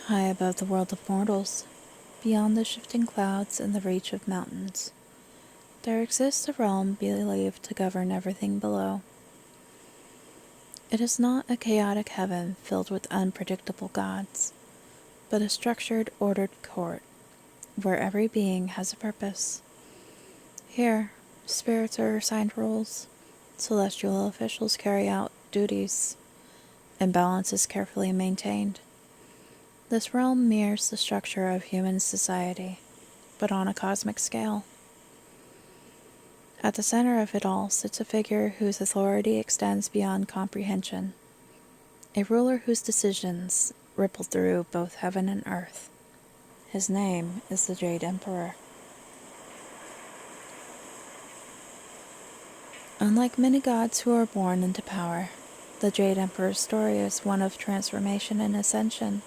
High above the world of mortals, beyond the shifting clouds and the reach of mountains, there exists a realm believed to govern everything below. It is not a chaotic heaven filled with unpredictable gods, but a structured, ordered court, where every being has a purpose. Here, spirits are assigned roles, celestial officials carry out duties, and balance is carefully maintained. This realm mirrors the structure of human society, but on a cosmic scale. At the center of it all sits a figure whose authority extends beyond comprehension, a ruler whose decisions ripple through both heaven and earth. His name is the Jade Emperor. Unlike many gods who are born into power, the Jade Emperor's story is one of transformation and ascension.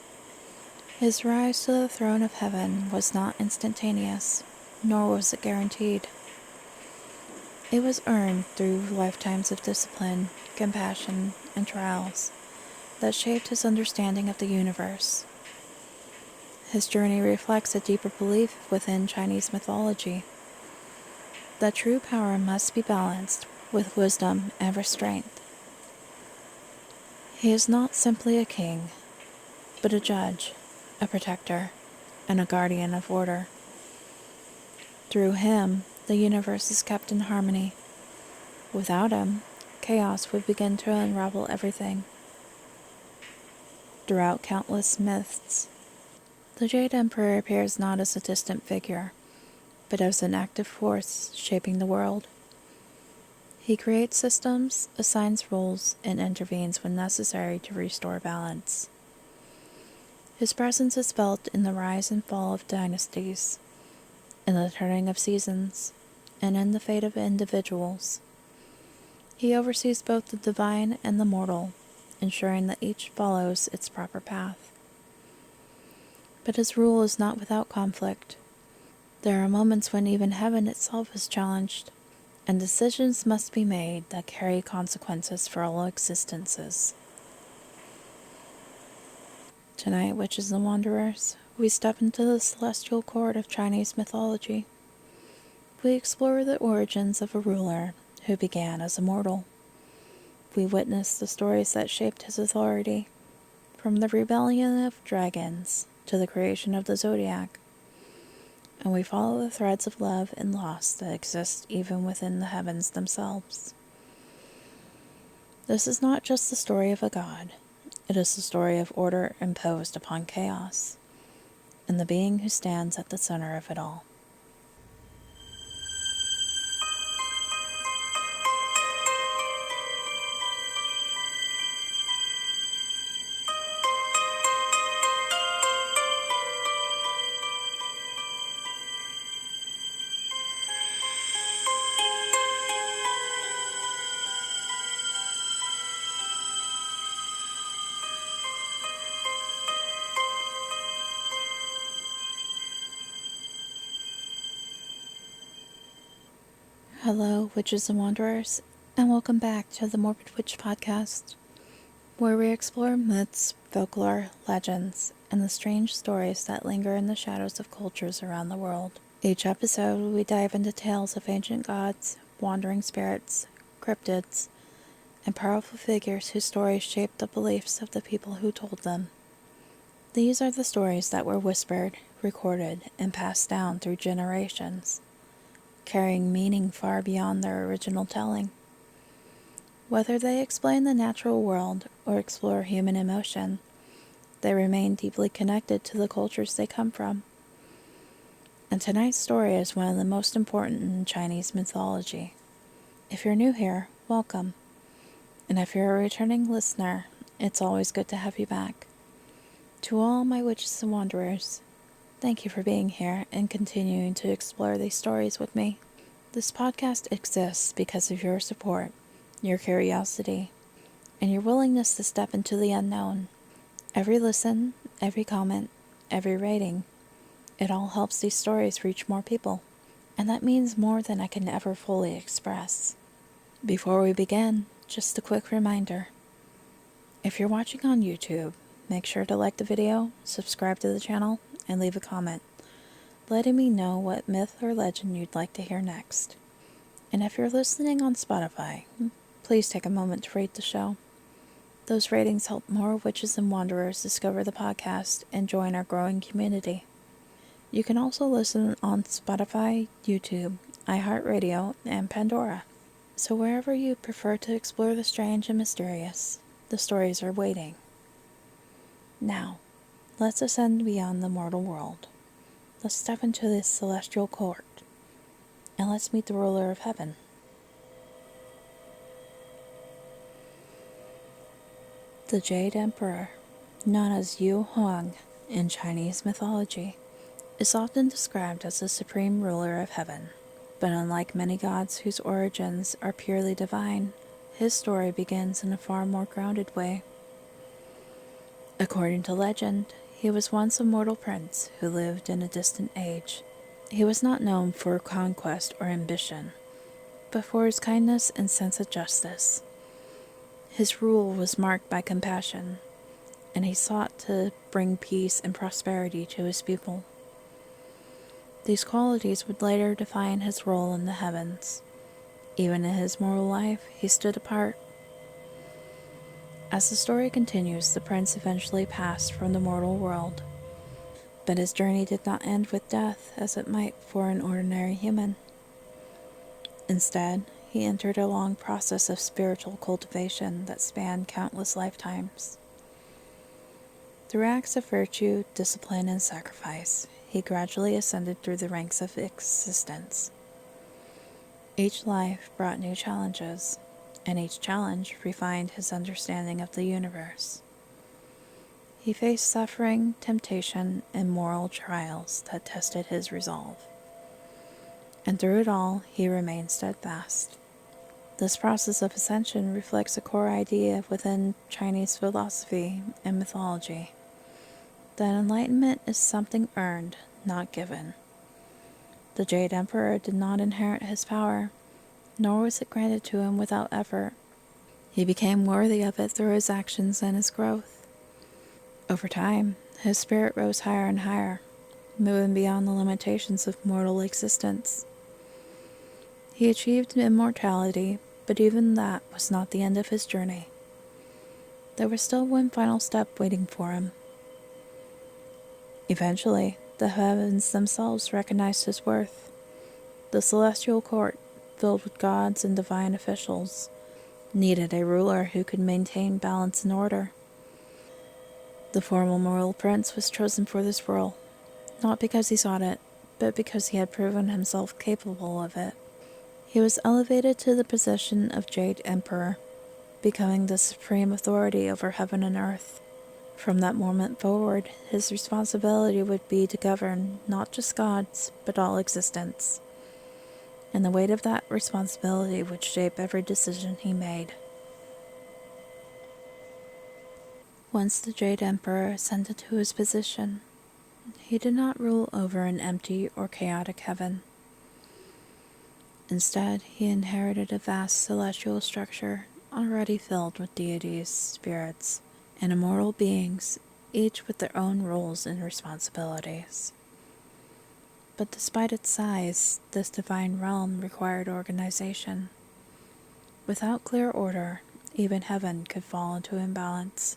His rise to the throne of heaven was not instantaneous, nor was it guaranteed. It was earned through lifetimes of discipline, compassion, and trials that shaped his understanding of the universe. His journey reflects a deeper belief within Chinese mythology that true power must be balanced with wisdom and restraint. He is not simply a king, but a judge, a protector, and a guardian of order. Through him, the universe is kept in harmony. Without him, chaos would begin to unravel everything. Throughout countless myths, the Jade Emperor appears not as a distant figure, but as an active force shaping the world. He creates systems, assigns roles, and intervenes when necessary to restore balance. His presence is felt in the rise and fall of dynasties, in the turning of seasons, and in the fate of individuals. He oversees both the divine and the mortal, ensuring that each follows its proper path. But his rule is not without conflict. There are moments when even heaven itself is challenged, and decisions must be made that carry consequences for all existences. Tonight, witches and wanderers, we step into the celestial court of Chinese mythology. We explore the origins of a ruler who began as a mortal. We witness the stories that shaped his authority, from the rebellion of dragons to the creation of the zodiac, and we follow the threads of love and loss that exist even within the heavens themselves. This is not just the story of a god, it is the story of order imposed upon chaos, and the being who stands at the center of it all. Hello, witches and wanderers, and welcome back to the Morbid Witch Podcast, where we explore myths, folklore, legends, and the strange stories that linger in the shadows of cultures around the world. Each episode, we dive into tales of ancient gods, wandering spirits, cryptids, and powerful figures whose stories shaped the beliefs of the people who told them. These are the stories that were whispered, recorded, and passed down through generations, carrying meaning far beyond their original telling. Whether they explain the natural world or explore human emotion, they remain deeply connected to the cultures they come from. And tonight's story is one of the most important in Chinese mythology. If you're new here, welcome. And if you're a returning listener, it's always good to have you back. To all my witches and wanderers, thank you for being here and continuing to explore these stories with me. This podcast exists because of your support, your curiosity, and your willingness to step into the unknown. Every listen, every comment, every rating, it all helps these stories reach more people, and that means more than I can ever fully express. Before we begin, just a quick reminder. If you're watching on YouTube, make sure to like the video, subscribe to the channel, and leave a comment, letting me know what myth or legend you'd like to hear next. And if you're listening on Spotify, please take a moment to rate the show. Those ratings help more witches and wanderers discover the podcast and join our growing community. You can also listen on Spotify, YouTube, iHeartRadio, and Pandora. So wherever you prefer to explore the strange and mysterious, the stories are waiting. Now, let's ascend beyond the mortal world. Let's step into this celestial court, and let's meet the ruler of heaven. The Jade Emperor, known as Yu Huang in Chinese mythology, is often described as the supreme ruler of heaven. But unlike many gods whose origins are purely divine, his story begins in a far more grounded way. According to legend, he was once a mortal prince who lived in a distant age. He was not known for conquest or ambition, but for his kindness and sense of justice. His rule was marked by compassion, and he sought to bring peace and prosperity to his people. These qualities would later define his role in the heavens. Even in his mortal life, he stood apart. As the story continues, the prince eventually passed from the mortal world. But his journey did not end with death, as it might for an ordinary human. Instead, he entered a long process of spiritual cultivation that spanned countless lifetimes. Through acts of virtue, discipline, and sacrifice, he gradually ascended through the ranks of existence. Each life brought new challenges, and each challenge refined his understanding of the universe. He faced suffering, temptation, and moral trials that tested his resolve. And through it all, he remained steadfast. This process of ascension reflects a core idea within Chinese philosophy and mythology, that enlightenment is something earned, not given. The Jade Emperor did not inherit his power, nor was it granted to him without effort. He became worthy of it through his actions and his growth. Over time, his spirit rose higher and higher, moving beyond the limitations of mortal existence. He achieved immortality, but even that was not the end of his journey. There was still one final step waiting for him. Eventually, the heavens themselves recognized his worth. The celestial court, filled with gods and divine officials, needed a ruler who could maintain balance and order. The former mortal prince was chosen for this role, not because he sought it, but because he had proven himself capable of it. He was elevated to the position of Jade Emperor, becoming the supreme authority over heaven and earth. From that moment forward, his responsibility would be to govern not just gods, but all existence. And the weight of that responsibility would shape every decision he made. Once the Jade Emperor ascended to his position, he did not rule over an empty or chaotic heaven. Instead, he inherited a vast celestial structure already filled with deities, spirits, and immortal beings, each with their own roles and responsibilities. But despite its size, this divine realm required organization. Without clear order, even heaven could fall into imbalance.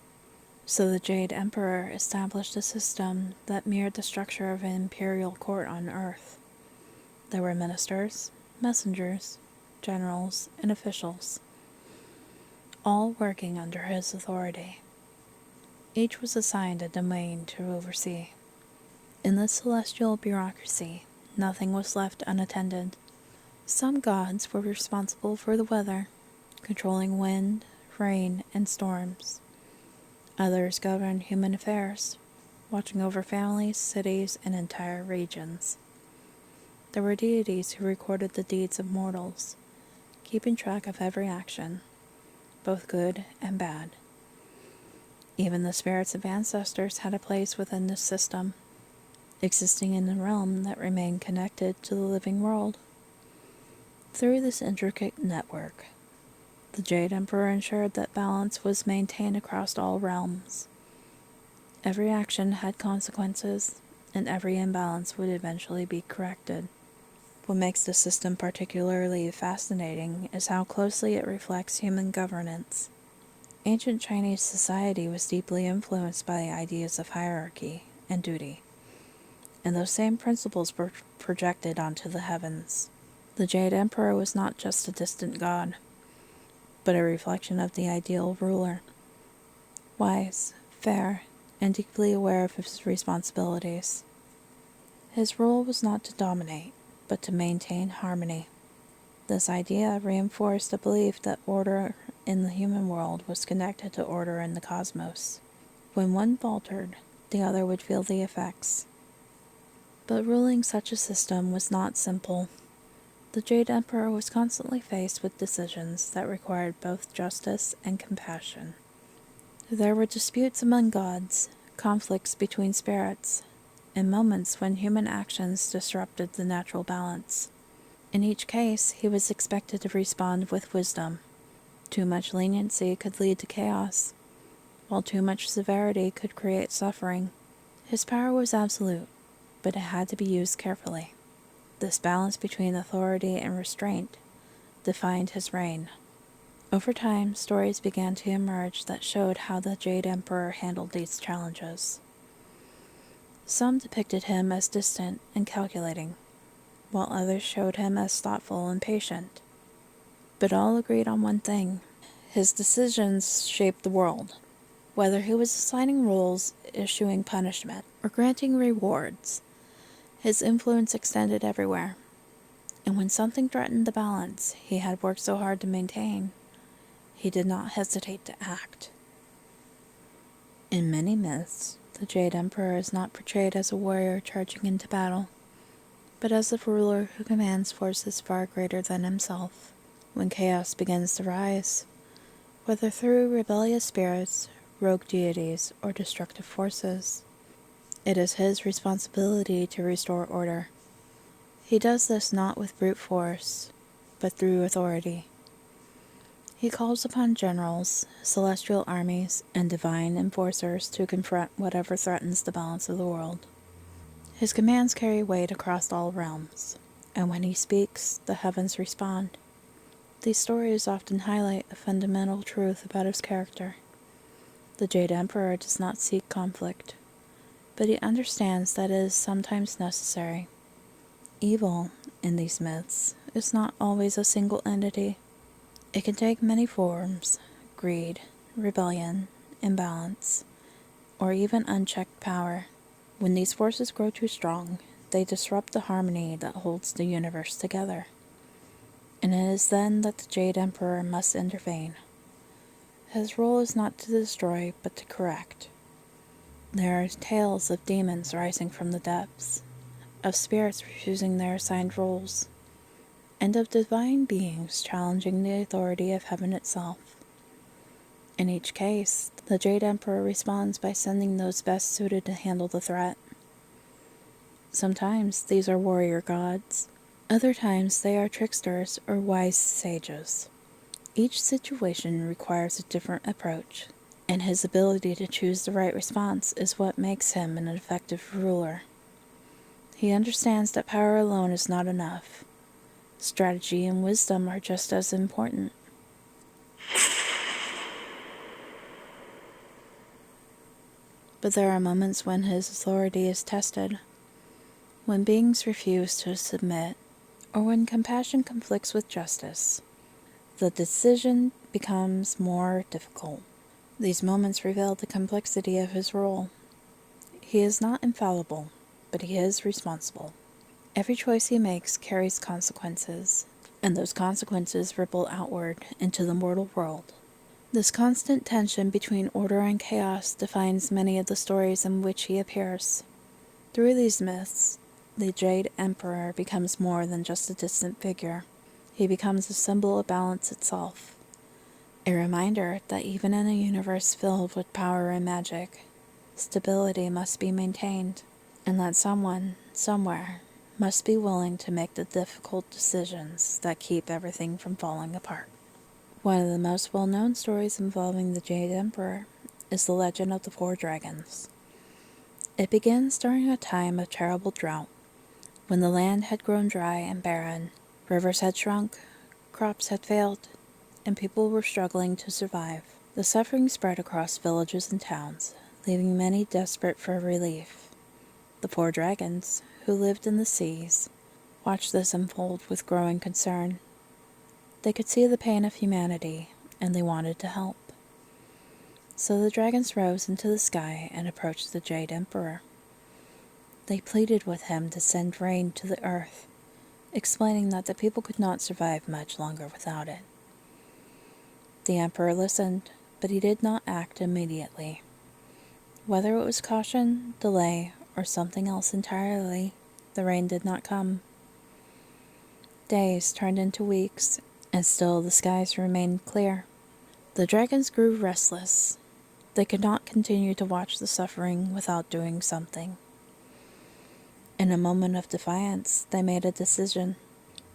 So the Jade Emperor established a system that mirrored the structure of an imperial court on Earth. There were ministers, messengers, generals, and officials, all working under his authority. Each was assigned a domain to oversee. In this celestial bureaucracy, nothing was left unattended. Some gods were responsible for the weather, controlling wind, rain, and storms. Others governed human affairs, watching over families, cities, and entire regions. There were deities who recorded the deeds of mortals, keeping track of every action, both good and bad. Even the spirits of ancestors had a place within this system, existing in a realm that remained connected to the living world. Through this intricate network, the Jade Emperor ensured that balance was maintained across all realms. Every action had consequences, and every imbalance would eventually be corrected. What makes the system particularly fascinating is how closely it reflects human governance. Ancient Chinese society was deeply influenced by ideas of hierarchy and duty, and those same principles were projected onto the heavens. The Jade Emperor was not just a distant god, but a reflection of the ideal ruler, wise, fair, and deeply aware of his responsibilities. His role was not to dominate, but to maintain harmony. This idea reinforced the belief that order in the human world was connected to order in the cosmos. When one faltered, the other would feel the effects. But ruling such a system was not simple. The Jade Emperor was constantly faced with decisions that required both justice and compassion. There were disputes among gods, conflicts between spirits, and moments when human actions disrupted the natural balance. In each case, he was expected to respond with wisdom. Too much leniency could lead to chaos, while too much severity could create suffering. His power was absolute, but it had to be used carefully. This balance between authority and restraint defined his reign. Over time, stories began to emerge that showed how the Jade Emperor handled these challenges. Some depicted him as distant and calculating, while others showed him as thoughtful and patient. But all agreed on one thing: his decisions shaped the world. Whether he was assigning rules, issuing punishment, or granting rewards, his influence extended everywhere. And when something threatened the balance he had worked so hard to maintain, he did not hesitate to act. In many myths, the Jade Emperor is not portrayed as a warrior charging into battle, but as a ruler who commands forces far greater than himself. When chaos begins to rise, whether through rebellious spirits, rogue deities, or destructive forces, it is his responsibility to restore order. He does this not with brute force, but through authority. He calls upon generals, celestial armies, and divine enforcers to confront whatever threatens the balance of the world. His commands carry weight across all realms, and when he speaks, the heavens respond. These stories often highlight a fundamental truth about his character. The Jade Emperor does not seek conflict, but he understands that it is sometimes necessary. Evil, in these myths, is not always a single entity. It can take many forms: greed, rebellion, imbalance, or even unchecked power. When these forces grow too strong, they disrupt the harmony that holds the universe together. And it is then that the Jade Emperor must intervene. His role is not to destroy, but to correct. There are tales of demons rising from the depths, of spirits refusing their assigned roles, and of divine beings challenging the authority of heaven itself. In each case, the Jade Emperor responds by sending those best suited to handle the threat. Sometimes these are warrior gods, other times they are tricksters or wise sages. Each situation requires a different approach, and his ability to choose the right response is what makes him an effective ruler. He understands that power alone is not enough. Strategy and wisdom are just as important. But there are moments when his authority is tested, when beings refuse to submit, or when compassion conflicts with justice. The decision becomes more difficult. These moments reveal the complexity of his role. He is not infallible, but he is responsible. Every choice he makes carries consequences, and those consequences ripple outward into the mortal world. This constant tension between order and chaos defines many of the stories in which he appears. Through these myths, the Jade Emperor becomes more than just a distant figure. He becomes a symbol of balance itself, a reminder that even in a universe filled with power and magic, stability must be maintained, and that someone, somewhere, must be willing to make the difficult decisions that keep everything from falling apart. One of the most well-known stories involving the Jade Emperor is the legend of the 4 dragons. It begins during a time of terrible drought, when the land had grown dry and barren, rivers had shrunk, crops had failed, and people were struggling to survive. The suffering spread across villages and towns, leaving many desperate for relief. The poor dragons, who lived in the seas, watched this unfold with growing concern. They could see the pain of humanity, and they wanted to help. So the dragons rose into the sky and approached the Jade Emperor. They pleaded with him to send rain to the earth, explaining that the people could not survive much longer without it. The Emperor listened, but he did not act immediately. Whether it was caution, delay, or something else entirely, the rain did not come. Days turned into weeks, and still the skies remained clear. The dragons grew restless. They could not continue to watch the suffering without doing something. In a moment of defiance, they made a decision.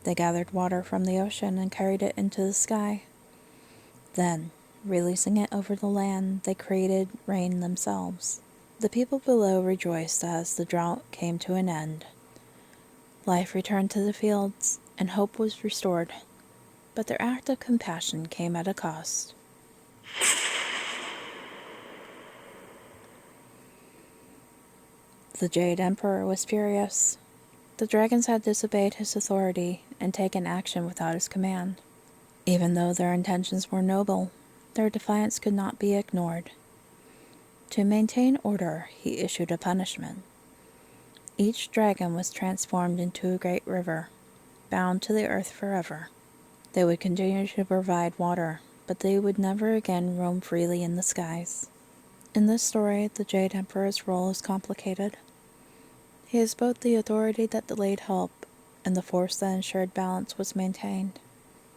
They gathered water from the ocean and carried it into the sky. Then, releasing it over the land, they created rain themselves. The people below rejoiced as the drought came to an end. Life returned to the fields, and hope was restored. But their act of compassion came at a cost. The Jade Emperor was furious. The dragons had disobeyed his authority and taken action without his command. Even though their intentions were noble, their defiance could not be ignored. To maintain order, he issued a punishment. Each dragon was transformed into a great river, bound to the earth forever. They would continue to provide water, but they would never again roam freely in the skies. In this story, the Jade Emperor's role is complicated. He is both the authority that delayed help and the force that ensured balance was maintained.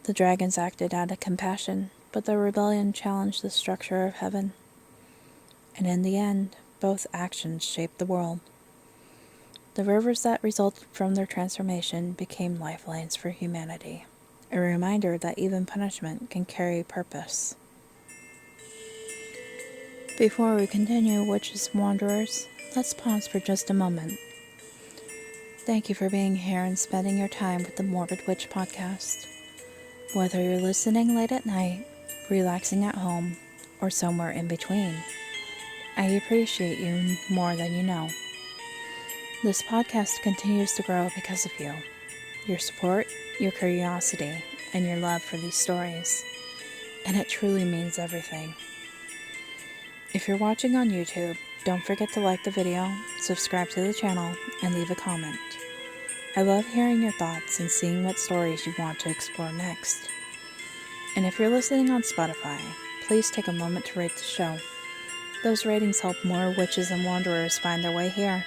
The dragons acted out of compassion, but their rebellion challenged the structure of heaven. And in the end, both actions shaped the world. The rivers that resulted from their transformation became lifelines for humanity, a reminder that even punishment can carry purpose. Before we continue, witches and wanderers, let's pause for just a moment. Thank you for being here and spending your time with the Morbid Witch Podcast. Whether you're listening late at night, relaxing at home, or somewhere in between, I appreciate you more than you know. This podcast continues to grow because of you. Your support, your curiosity, and your love for these stories. And it truly means everything. If you're watching on YouTube, don't forget to like the video, subscribe to the channel, and leave a comment. I love hearing your thoughts and seeing what stories you want to explore next. And if you're listening on Spotify, please take a moment to rate the show. Those ratings help more witches and wanderers find their way here.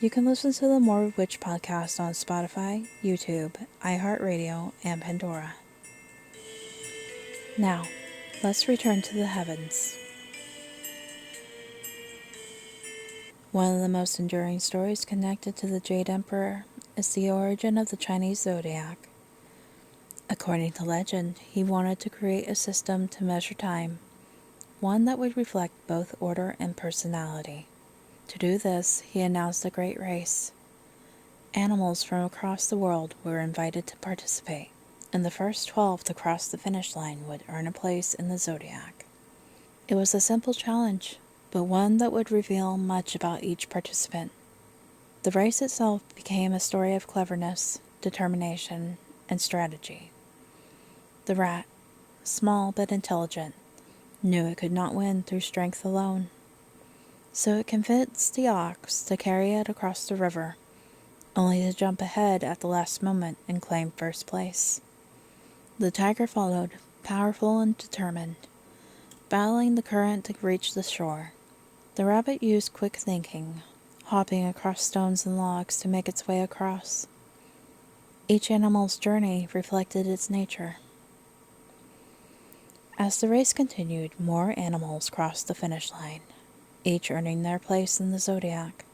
You can listen to the Morbid Witch Podcast on Spotify, YouTube, iHeartRadio, and Pandora. Now, let's return to the heavens. One of the most enduring stories connected to the Jade Emperor is the origin of the Chinese zodiac. According to legend, he wanted to create a system to measure time, one that would reflect both order and personality. To do this, he announced a great race. Animals from across the world were invited to participate, and the first 12 to cross the finish line would earn a place in the zodiac. It was a simple challenge, but one that would reveal much about each participant. The race itself became a story of cleverness, determination, and strategy. The rat, small but intelligent, knew it could not win through strength alone. So it convinced the ox to carry it across the river, only to jump ahead at the last moment and claim first place. The tiger followed, powerful and determined, battling the current to reach the shore. The rabbit used quick thinking, hopping across stones and logs to make its way across. Each animal's journey reflected its nature. As the race continued, more animals crossed the finish line, each earning their place in the zodiac.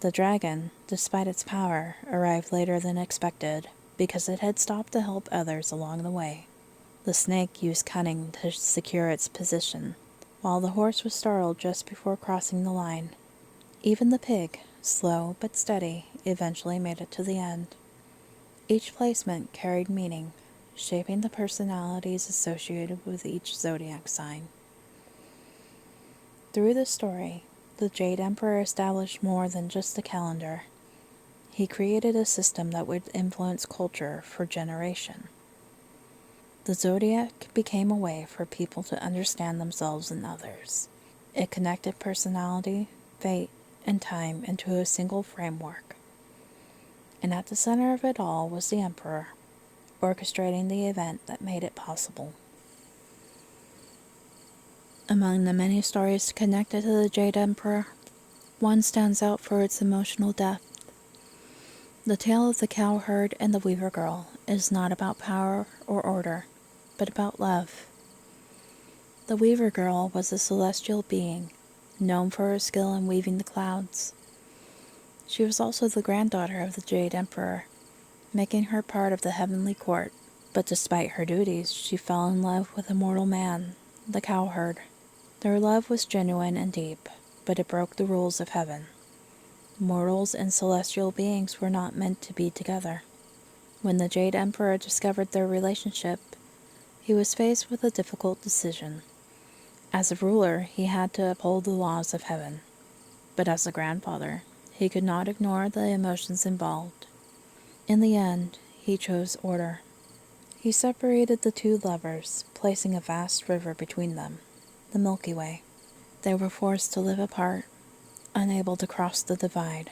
The dragon, despite its power, arrived later than expected because it had stopped to help others along the way. The snake used cunning to secure its position, while the horse was startled just before crossing the line. Even the pig, slow but steady, eventually made it to the end. Each placement carried meaning, shaping the personalities associated with each zodiac sign. Through the story, the Jade Emperor established more than just a calendar. He created a system that would influence culture for generations. The zodiac became a way for people to understand themselves and others. It connected personality, fate, and time into a single framework. And at the center of it all was the Emperor, orchestrating the event that made it possible. Among the many stories connected to the Jade Emperor, one stands out for its emotional depth. The tale of the cowherd and the weaver girl is not about power or order, but about love. The weaver girl was a celestial being, known for her skill in weaving the clouds. She was also the granddaughter of the Jade Emperor, making her part of the heavenly court. But despite her duties, she fell in love with a mortal man, the cowherd. Their love was genuine and deep, but it broke the rules of heaven. Mortals and celestial beings were not meant to be together. When the Jade Emperor discovered their relationship, he was faced with a difficult decision. As a ruler, he had to uphold the laws of heaven. But as a grandfather, he could not ignore the emotions involved. In the end, he chose order. He separated the two lovers, placing a vast river between them, the Milky Way. They were forced to live apart, unable to cross the divide.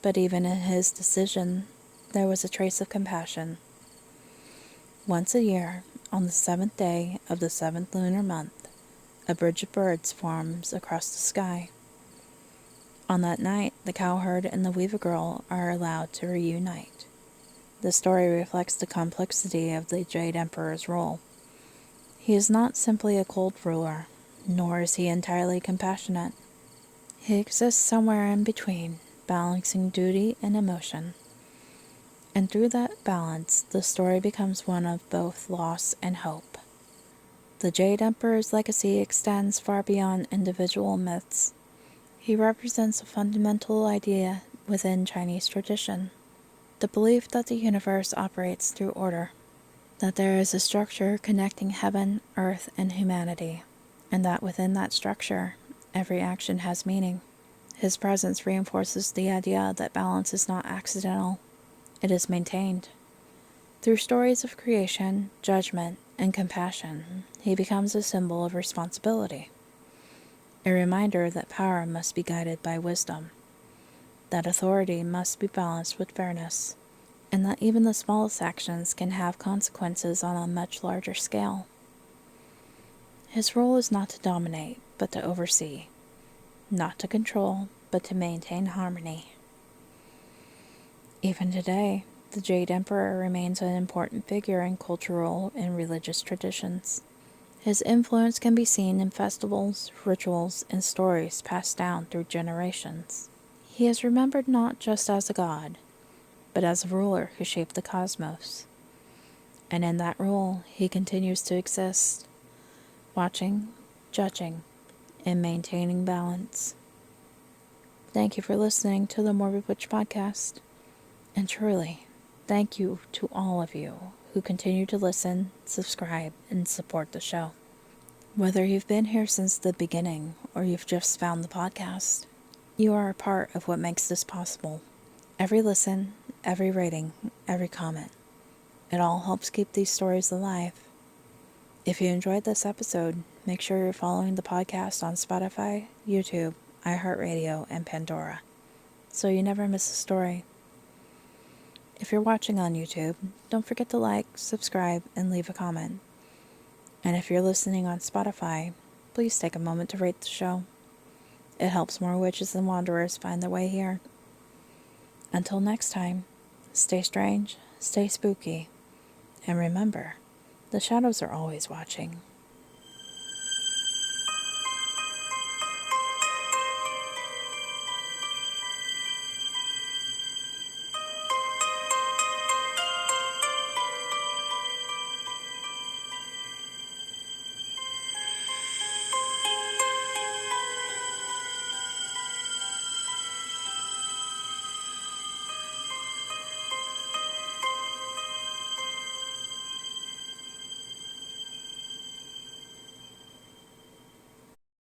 But even in his decision, there was a trace of compassion. Once a year, on the 7th day of the 7th lunar month, a bridge of birds forms across the sky. On that night, the cowherd and the weaver girl are allowed to reunite. The story reflects the complexity of the Jade Emperor's role. He is not simply a cold ruler, nor is he entirely compassionate. He exists somewhere in between, balancing duty and emotion. And through that balance, the story becomes one of both loss and hope. The Jade Emperor's legacy extends far beyond individual myths. He represents a fundamental idea within Chinese tradition, the belief that the universe operates through order, that there is a structure connecting heaven, earth, and humanity, and that within that structure, every action has meaning. His presence reinforces the idea that balance is not accidental. It is maintained. Through stories of creation, judgment, and compassion, he becomes a symbol of responsibility. A reminder that power must be guided by wisdom, that authority must be balanced with fairness, and that even the smallest actions can have consequences on a much larger scale. His role is not to dominate, but to oversee, not to control, but to maintain harmony. Even today, the Jade Emperor remains an important figure in cultural and religious traditions. His influence can be seen in festivals, rituals, and stories passed down through generations. He is remembered not just as a god, but as a ruler who shaped the cosmos. And in that role, he continues to exist, watching, judging, and maintaining balance. Thank you for listening to the Morbid Witch Podcast. And truly, thank you to all of you who continue to listen, subscribe, and support the show. Whether you've been here since the beginning or you've just found the podcast, you are a part of what makes this possible. Every listen, every rating, every comment, it all helps keep these stories alive. If you enjoyed this episode, make sure you're following the podcast on Spotify, YouTube, iHeartRadio, and Pandora, so you never miss a story. If you're watching on YouTube, don't forget to like, subscribe, and leave a comment. And if you're listening on Spotify, please take a moment to rate the show. It helps more witches and wanderers find their way here. Until next time, stay strange, stay spooky, and remember, the shadows are always watching.